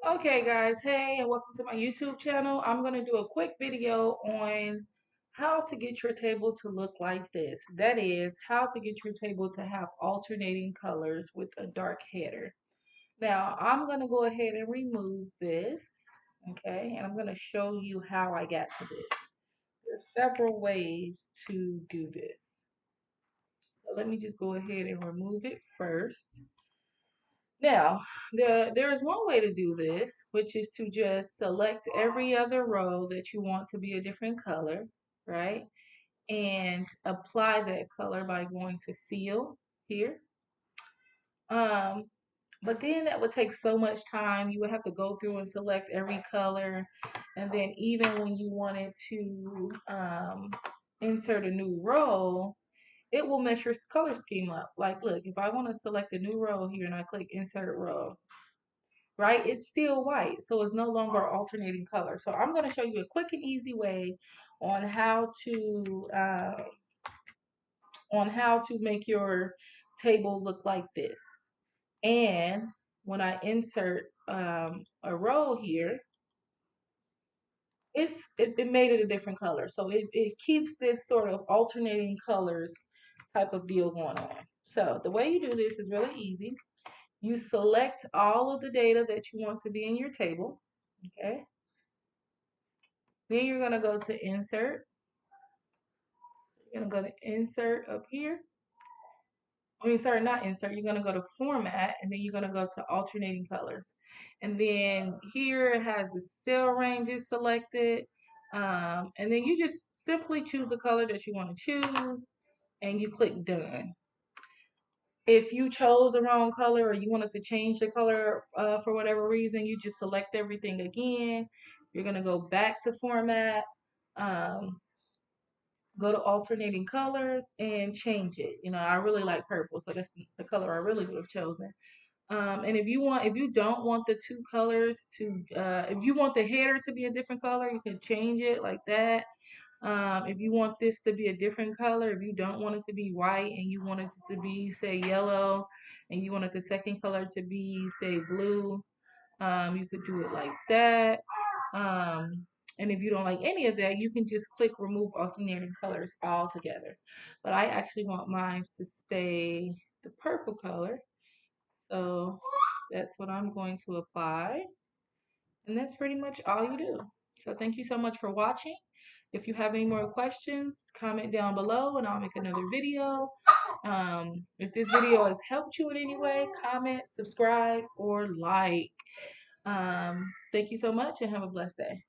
Okay, guys, hey, and welcome to my YouTube channel. I'm going to do a quick video on how to get your table to look like this. That is, how to get your table to have alternating colors with a dark header. Now, I'm going to go ahead and remove this, okay, and I'm going to show you how I got to this. There's several ways to do this. So let me just go ahead and remove it first. Now, there is one way to do this, which is to just select every other row that you want to be a different color, right? And apply that color by going to Fill here. Um, but then that would take so much time. You would have to go through and select every color. And then even when you wanted to insert a new row, it will mess your color scheme up. Like, look, if I want to select a new row here and I click Insert Row, right? It's still white, so it's no longer alternating color. So I'm going to show you a quick and easy way on how to make your table look like this. And when I insert a row here, it made it a different color. So it keeps this sort of alternating colors type of deal going on. So the way you do this is really easy. You select all of the data that you want to be in your table, okay? Then you're going to go to Insert. You're going to go to Insert up here. I mean, sorry, not Insert. You're going to go to Format, and then you're going to go to Alternating Colors. And then here it has the cell ranges selected. And then you just simply choose the color that you want to choose, and you click Done. If you chose the wrong color or you wanted to change the color for whatever reason, you just select everything again. You're going to go back to Format. Um, go to alternating colors and change it. You know, I really like purple, so that's the color I really would have chosen. And if you don't want the two colors to, if you want the header to be a different color, you can change it like that. If you want this to be a different color, if you don't want it to be white and you want it to be, say, yellow, and you wanted the second color to be, say, blue, you could do it like that. Um, and if you don't like any of that, you can just click remove alternating colors altogether. But I actually want mine to stay the purple color. So that's what I'm going to apply. And that's pretty much all you do. So thank you so much for watching. If you have any more questions, comment down below and I'll make another video. If this video has helped you in any way, comment, subscribe, or like. Thank you so much and have a blessed day.